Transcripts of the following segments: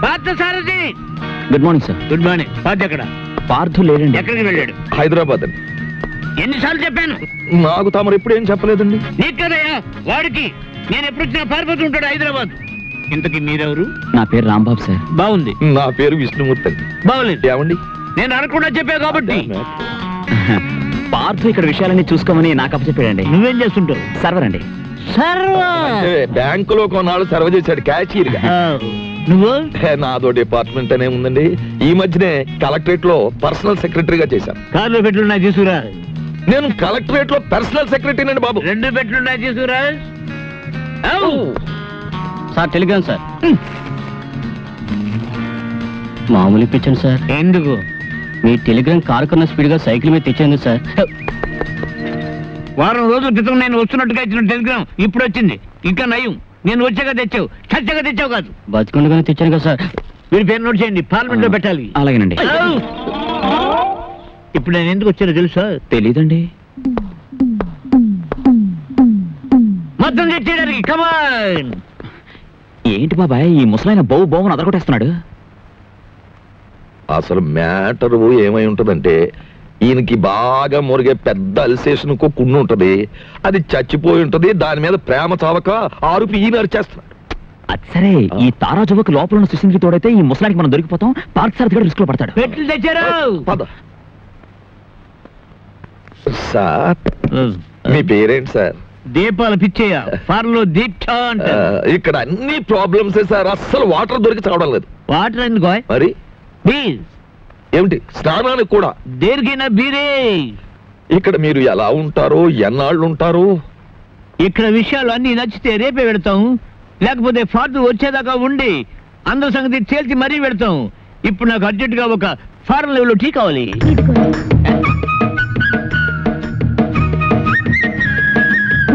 Parthasarathi. Good morning sir. Good morning. Parth ఎక్కడ? పార్థు లేడండి. ఎక్కడికి వెళ్ళాడు? హైదరాబాద్ అండి. ఎన్నిసార్లు చెప్పాను? నాకు తమరు ఎప్పుడు ఏం చెప్పలేదండి. నీకు కదయ్యా వాడికి. నేను ఎప్పుడు వచ్చినా పారిపోతూ ఉంటాడు హైదరాబాద్. ఇంతకీ మీరెవరు? నా పేరు రాంబాబు సార్. బాగుంది. నా పేరు విష్ణుమూర్తి అండి. బాగులేదు. ఏమండి? నేను అనకుండా చెప్పా కాబట్టి. పార్థు ఇక్కడ విషయాలన్నీ చూసుకోమని నాకు అప్పచెప్పాడండి. నువ్వేం చేస్తుంటావు? సర్వర్ అండి. బ్యాంకులో కొన్నాళ్ళు సర్వ్ చేశాడు క్యాషియర్ గా. నువ్వు? నాదో డిపార్ట్మెంట్ అనే ఉందండి. ఈ మధ్యనే కలెక్టరేట్ లో పర్సనల్ సెక్రటరీగా చేశాను. కార్లో పెట్లున్నాయి తీసుకురా. నేను కలెక్టరేట్ లో పర్సనల్ సెక్రటరీ అండి బాబు. 2 పెట్లున్నాయి తీసుకురా. Sir Telegram sir. మామూలు ఇప్పించండి సార్. ఎందుకు? మీ టెలిగ్రామ్ కారు కన్నా స్పీడ్ గా సైకిల్ మీద తెచ్చాను సార్. వారం రోజుల క్రితం నేను వస్తున్నట్టుగా ఇచ్చిన టెలిగ్రామ్ ఇప్పుడు వచ్చింది. ఇంకా నయం, నేను వచ్చాక తెచ్చావు, చచ్చాక తెచ్చావు కాదు. బతికుండగానే తెచ్చాను కదా సార్. మీరు పేరు నోట్ చేయండి, పార్లమెంట్ లో పెట్టాలి. అలాగేనండి. ఇప్పుడు నేను ఎందుకు వచ్చానో తెలుసా? తెలీదండి. మొత్తం తెచ్చేయడానికి. కమాన్. ఏంటి బాబాయ్ ఈ ముసలాయన బౌ బౌని అదరగొట్టేస్తున్నాడు? అసలు మ్యాటర్ ఏమై ఉంటదంటే, ఈయనకి బాగా మురిగే పెద్ద అల్సేషన్ కున్ను ఉంటది. అది చచ్చిపోయి ఉంటది. దాని మీద ప్రేమ చావక ఆరుపి ఈయన అరిచేస్తున్నాడు. అది సరే, ఈ తారా జువకు లోపల ఉన్న సుశీల్కి తోడైతే ఈ ముసలానికి మనం దొరికిపోతాం. పార్క్ సార్ కూడా రిస్క్ లో పడతాడు. పెట్లు తెచ్చారు. సార్ మీ పేరేంటి సార్? దీపాలు పిచ్చేయ. ఫార్లో దీక్ష అంటారు. ఇక్కడ అన్ని ప్రాబ్లమ్స్ సార్. అస్సలు వాటర్ దొరికి చావడం లేదు. వాటర్ ఎందుకో? మరి బీర్ ఏమిటి స్నానానికి కూడా? దేనికైనా బీరే. ఇక్కడ మీరు ఎలా ఉంటారు, ఎన్నాళ్ళు ఉంటారు? ఇక్కడ విషయాలు అన్ని నచ్చితే రేపే పెడతాం, లేకపోతే ఫార్దు వచ్చేదాకా ఉండి అందరి సంగతి తేల్చి మరీ పెడతాం. ఇప్పుడు నాకు అర్జెంట్ గా ఒక ఫారెన్ లెవెల్ టీ కావాలి.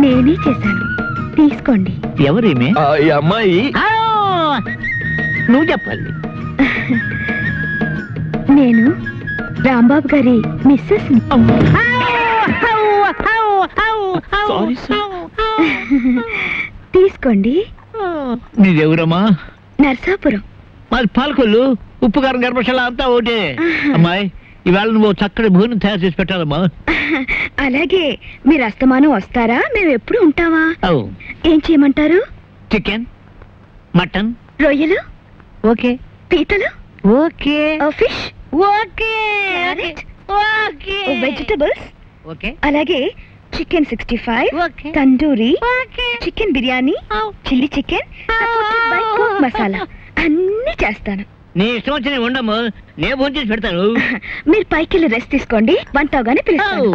నేనే చేశాను, తీసుకోండి. ఎవరేమే? ఈ అమ్మాయి. నువ్వు చెప్పాలి. నేను రాంబాబు గారి మిస్సెస్. తీసుకోండి. నీదెవరమ్మా? నర్సాపురం. మాది పాలకొల్లు. ఉప్పు కారం గర్భశాల అంతా ఒకటే. అమ్మాయి ఇవాళ నువ్వు చక్కటి భోజనం తయారు చేసి పెట్టాలమ్మా. అలాగే. మీరు అస్తమానం వస్తారా? మేము ఎప్పుడు ఉంటావా? ఏం చేయమంటారు? చికెన్, మటన్, రొయ్యలు ఓకే, పీతలు okay, fish okay, okay, vegetables okay, అలాగే chicken 65, okay, tandoori, okay, chicken biryani, chilli chicken, cook masala అన్ని చేస్తాను. నీ ఇష్టం వచ్చి ఉండము. నేను ఫోన్ చేసి పెడతాను. మీరు పైకి వెళ్ళి రెస్ట్ తీసుకోండి, వంట అవగానే పిలుస్తాను.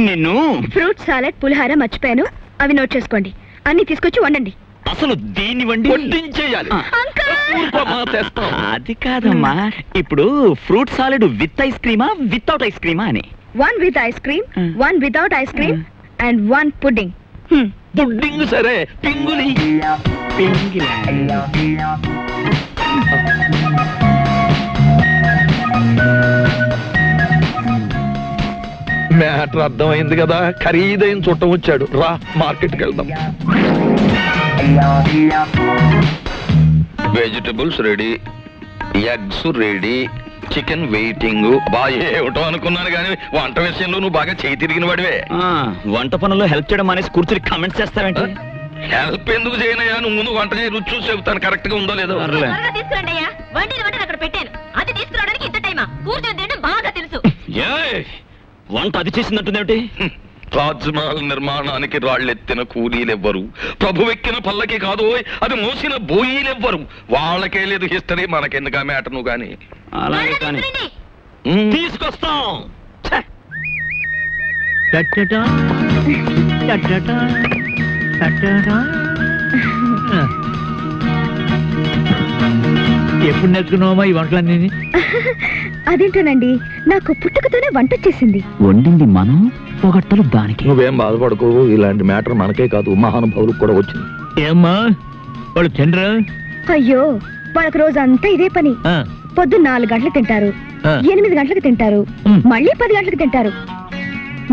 నిన్ను ఫ్రూట్ సాలెడ్, పులిహార మర్చిపోయాను, అవి నోట్ చేసుకోండి. అన్ని తీసుకొచ్చి వండండి. అసలు దీన్ని వండి వడ్డించేయాలి. అది కాదమ్మా, ఇప్పుడు ఫ్రూట్ సాలెడ్ విత్ ఐస్ క్రీమా వితౌట్ ఐస్ క్రీమా అని? 1 with ice cream, 1 without ice cream, and 1 pudding. Pudding సరే, పింగులి. మ్యాటర్ అర్థమైంది కదా. ఖరీదైన చుట్టం వచ్చాడు. రా మార్కెట్కి వెళ్దాం. Vegetables ready, eggs ready, chicken waiting. బాగా ఏమిటో అనుకున్నాను కానీ వంట విషయంలో నువ్వు బాగా చేయి తిరిగిన వాడివే. వంట పనుల్లో హెల్ప్ చేయడం అనేసి కూర్చొని కామెంట్స్ చేస్తావేంటి? హెల్ప్ ఎందుకు చేయనయ్యా? నువ్వు ముందు వంట చేసి రుచి చూసి చెబుతాను కరెక్ట్ గా ఉందో లేదో. వంట అది చేసిందంటుందేమిటి? తాజ్మహల్ నిర్మాణానికి రాళ్ళెత్తిన కూలీలెవ్వరు, ప్రభువెక్కిన పల్లకి కాదు, అది మోసిన బోయీలెవ్వరు. వాళ్ళకే లేదు హిస్టరీ, మనకెందుకు మ్యాటర్ నువ్వు గాని. అలాగే కానీ తీసుకొస్తాం. ఎప్పుడు నేర్చుకున్నావమ్మా ఈ వంటలన్నీ? అదేంటోనండి, నాకు పుట్టుకతోనే వంట చేసింది. వండింది మనం, పొగట్టలు దానికి. నువ్వేం బాధపడకు, ఇలాంటి మ్యాటర్ మనకే కాదు మహానుభావులకు కూడా వచ్చింది. ఏమ్మా వాడు తినరా? అయ్యో, వాళ్ళకి రోజంతా ఇదే పని. పొద్దున్న 4 గంటలకు తింటారు, 8 గంటలకు తింటారు, మళ్ళీ 10 గంటలకు తింటారు.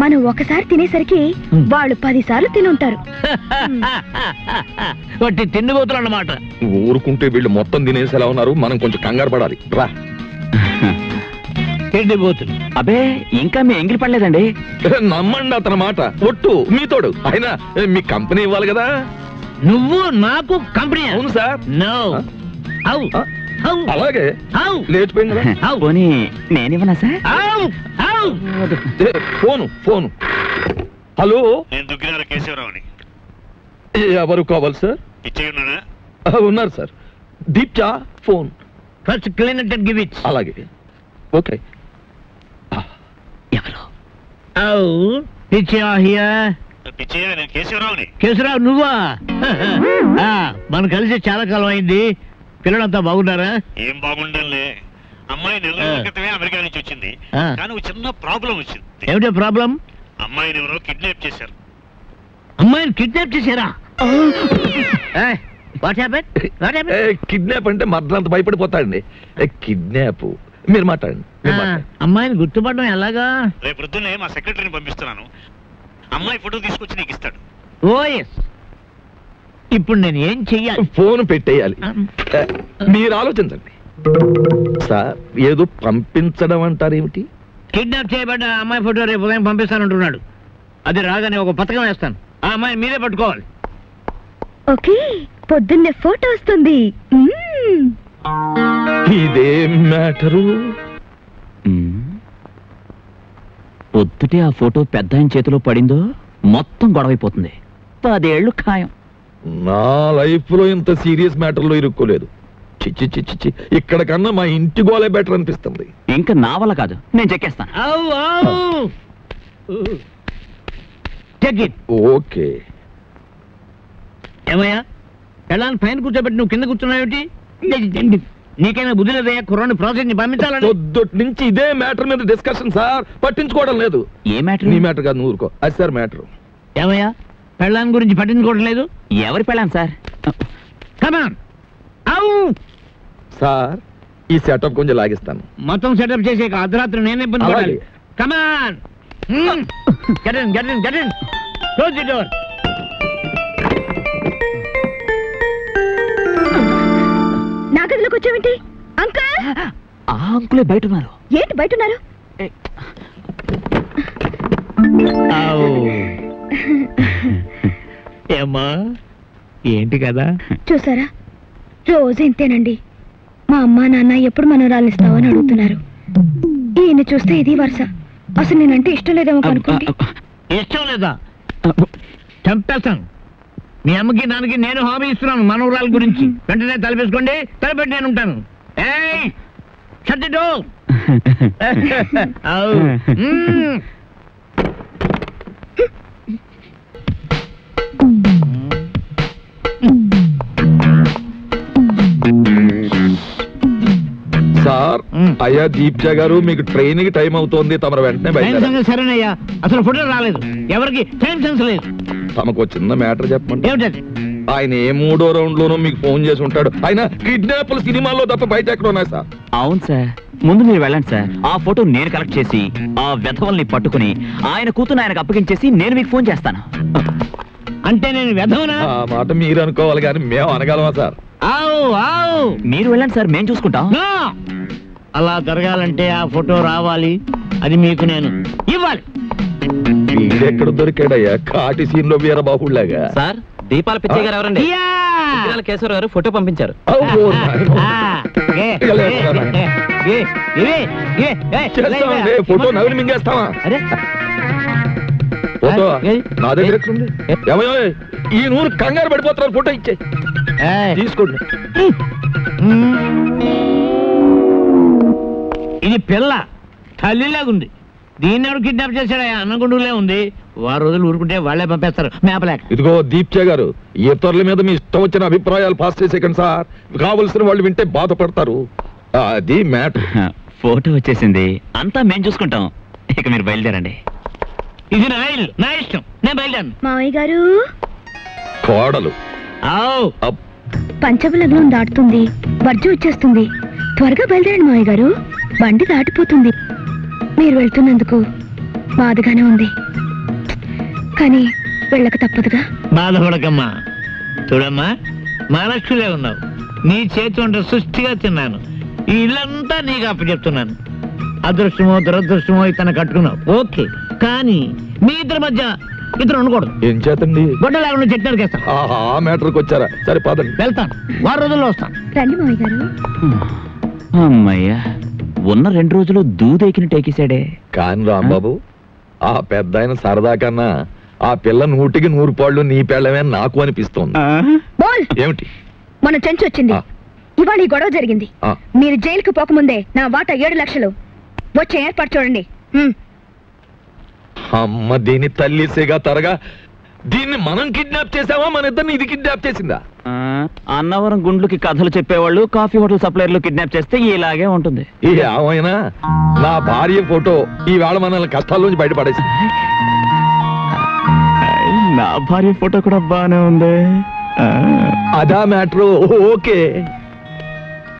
మనం ఒకసారి తినేసరికి వాళ్ళు 10 సార్లు తినుంటారు. వాటి తిండిపోతులు అన్నమాట. ఊరుకుంటే వీళ్ళు మొత్తం తినేసేలా ఉన్నారు, మనం కొంచెం కంగారు పడాలి. రా. తిండిపోతులు. అబే ఇంకా మీ ఎంగిలి పడలేదండి. నమ్మండి అతని మాట, ఒట్టు మీతోడు. అయినా మీ కంపెనీ ఇవ్వాలి కదా. నువ్వు నాకు కంపెనీ? అవును సార్. నో. అలాగే లేచిపోయింది కదా. పోనీ నేనివ్వనా సార్? ఫోను. హలో, నేను దుగ్గినార కేశవరావుని. ఎవరు కావాలి సార్? ఇచ్చేయున్నారా? ఉన్నారు సార్. దీప్చా phone. First clean it and give it. అలాగే. ఓకే. ఎవరు? పిచ్చయ్య, నేను కేశవరావుని. కేశవరావు నువ్వా? మనం కలిసి చాలా కాలం అయింది. పిల్లలంతా బాగున్నారా? ఏం బాగుండాలే. అమ్మాయి నెల క్రితమే అమెరికా నుంచి వచ్చింది. కానీ ఒక చిన్న ప్రాబ్లం వచ్చింది. ఏమిటో ప్రాబ్లం? అమ్మాయిని ఎవరో కిడ్నాప్ చేశారు. అమ్మాయిని కిడ్నాప్ చేశారా? కిడ్నాప్ అంటే మర్దంత భయపడిపోతాడండి. కిడ్నాప్ మీరు మాట్లాడండి. అమ్మాయిని గుర్తుపడడం ఎలాగా? రేపు పొద్దున్నే మా సెక్రటరీని పంపిస్తున్నాను. అమ్మాయి ఫోటో తీసుకొచ్చి నీకు ఇస్తాడు. ఓఎస్. ఇప్పుడు నేను ఏం చెయ్యాలి? ఫోన్ పెట్టేయాలి. మీరు ఆలోచించండి సార్. ఏదో పంపించడం అంటారేమిటి? కిడ్నాప్ చేయబడ్డ అమ్మాయి ఫోటో రేపు ఉదయం పంపిస్తానంటున్నాడు. అది రాగానే ఒక పథకం వేస్తాను. ఆ అమ్మాయిని మీరే పట్టుకోవాలి. ఓకే, పొద్దున్నే ఫోటో వస్తుంది. ఇదేం మ్యాటరు? పొద్దుటే ఆ ఫోటో పెద్ద ఆయన చేతిలో పడిందో మొత్తం గొడవైపోతుంది. 10 ఏళ్ళు ఖాయం. నా లైఫ్ లో ఇంత సీరియస్ మ్యాటర్ లో ఇరుక్కోలేదు. చిచ్చి చిచ్చి, ఇక్కడ కన్నా మా ఇంటి గోలే బెటర్ అనిపిస్తుంది. ఇంకా నా వల్ల కాదు, నేను చెక్కేస్తాను. ఓకే. ఏమయ్యా, ఎలా పైన కూర్చోబెట్టి నువ్వు కింద కూర్చున్నావేంటి? నీకైనా బుద్ధి లేదయ్యా? కుర్రాన్ని ప్రాసెస్ ని పంపించాలని. పొద్దుటి నుంచి ఇదే మ్యాటర్ మీద డిస్కషన్ సార్. పట్టించుకోవడం లేదు. ఏ మ్యాటర్? నీ మ్యాటర్ కాదు, నువ్వు ఊరుకో. అది సార్ మ్యాటర్. ఏమయ్యా, పెళ్ళాన్ని గురించి పట్టించుకోవడం లేదు? ఎవరి పెళ్ళాను సార్? కమాన్. సార్, ఈ సెటప్ కొంచెం లాగిస్తాను. మొత్తం సెటప్ చేసే అర్ధరాత్రి నేనే ఇబ్బంది పడాలి. Come on. Get in. Close the door. నా గదిలోకి వచ్చావేంటి అంకుల్? ఆ అంకులే బయట ఉన్నారు. ఏంటి బయట ఉన్నారు? ఏమ్మా, ఏంటి కదా? చూసారా, రోజు ఇంతేనండి. మా అమ్మా నాన్న ఎప్పుడు మనవరాలు ఇస్తావని అడుగుతున్నారు. ఈయన చూస్తే ఇది వరుస. అసలు నేనంటే ఇష్టం లేదేమో అనుకోండి. ఇష్టం లేదా? చంపేస్తాను. మీ అమ్మకి నాన్నకి నేను హామీ ఇస్తున్నాను మనవరాల గురించి. వెంటనే తలపేసుకోండి. తలపెట్టి నేను ఉంటాను. Shut the door. సార్, అయ్యా దీప్జా గారు, మీకు ట్రైన్ కి టైం అవుతోంది. తమరు వెంటనే బయట. సరేనయ్యా, అసలు ఫోటో రాలేదు. ఎవరికి టైం సెన్స్ లేదు. తమకు చిన్న మ్యాటర్ చెప్పండి. ఏమిటది? ఆయన ఏ 3వ రౌండ్ లోనూ మీకు ఫోన్ చేసి ఉంటాడు. ఆయన కిడ్నాప్లు సినిమాల్లో తప్ప బయట ఎక్కడ ఉన్నాయి సార్? అవును సార్. ముందు మీరు వెళ్ళండి సార్. ఆ ఫోటో నేను కలెక్ట్ చేసి ఆ వెధవల్ని పట్టుకుని ఆయన కూతురు ఆయనకు అప్పగించేసి నేను మీకు ఫోన్ చేస్తాను. అంటే నేను వెధవనా? ఆ మాట మీరు అనుకోవాలి కానీ మేము అనగలమా సార్? మీరు వెళ్ళండి సార్, మేము చూసుకుంటాం. అలా జరగాలంటే ఆ ఫోటో రావాలి. అది మీకు నేను ఇవ్వాలి. వీడెక్కడ దొరికాడయ్యా కాటి సీన్ లో వీరబాహుళ్లాగా? సార్, దీపాల పిచ్చయ్య గారు ఎవరండి? కేశవరావు గారు ఫోటో పంపించారు. ఫోటో నవ్వులు మింగేస్తావా? ఫోటో నా దగ్గర ఎక్కడుంది? ఏమయ్యో, ఈ నూరు కంగారు పడిపోతున్నారు. ఫోటో ఇచ్చే తీసుకోండి. ఇది పిల్ల తల్లిలాగుంది. దీన్ని ఎవరు కిడ్నాప్ చేశాడా? అన్నగుండులే ఉంది. వారు రోజులు ఊరుకుంటే వాళ్లే పంపేస్తారు మేపలేక. ఇదిగో దీప్చే గారు, ఇతరుల మీద మీ ఇష్టం వచ్చిన అభిప్రాయాలు పాస్ చేసేకండి సార్. కావలసిన వాళ్ళు వింటే బాధపడతారు. అది మ్యాటర్. ఫోటో వచ్చేసింది, అంతా మేము చూసుకుంటాం. ఇక మీరు బయలుదేరండి. ఇది నా ఇల్లు, నా ఇష్టం. నేను బయలుదేరను. మావయ్య గారు, కోడలు పంచమలగ్నం దాటుతుంది. వర్జం వచ్చేస్తుంది. త్వరగా బయలుదేరండి మావయ్య గారు. బండి దాటిపోతుంది. మీరు వెళ్తున్నందుకు బాధగానే ఉంది, కానీ వెళ్ళక తప్పదుగా. బాధపడకమ్మా. చూడమ్మా, మహాలక్ష్మిలే ఉన్నావు. నీ చేతి వంట సృష్టిగా తిన్నాను. ఈ ఇల్లంతా నీకు అప్పచెప్తున్నాను. అదృష్టమో దురదృష్టమో ఇతను కట్టుకున్నావు, ఓకే. కానీ మీ ఇద్దరి మధ్య ఇద్దరు ఉండకూడదు. ఏం చేతండి? గొడ్డ లేకుండా చెట్టు నరికేస్తాను. ఆ మ్యాటర్కి వచ్చారా? సరే పదండి. వెళ్తాను, 6 రోజుల్లో వస్తాను. రండి మామయ్య గారు. అమ్మయ్యా, ఉన్న 2 రోజులు దూదెకిని టేకేశాడే. కాని రాంబాబు, ఆ పెద్ద ఆయన సరదా కన్నా ఆ పిల్ల 100కి 100 పాళ్ళు నీ పెళ్ళమే నాకు అనిపిస్తోంది. బోల్. ఏమిటి? మన చెంచు వచ్చింది. ఇవాళ ఈ గొడవ జరిగింది. మీరు జైలుకు పోకముందే నా వాటా 7 లక్షలు వచ్చే ఏర్పాటు చూడండి. అమ్మ దీని తల్లిసేగా తరగా. దీన్ని మనం కిడ్నాప్ చేసావా, మన ఇద్దరిని ఇది కిడ్నాప్ చేసిందా? అన్నవరం గుండ్లకి కథలు చెప్పేవాళ్ళు కాఫీ హోటల్ సప్లైర్లు కిడ్నాప్ చేస్తే ఇలాగే ఉంటుంది. ఏమైనా నా భార్య ఫోటో ఈవేళ మనల్ని కష్టాల్లోంచి బయటపడేసింది. నా భార్య ఫోటో కూడా బానే ఉంది. అదా మ్యాటర్. ఓకే.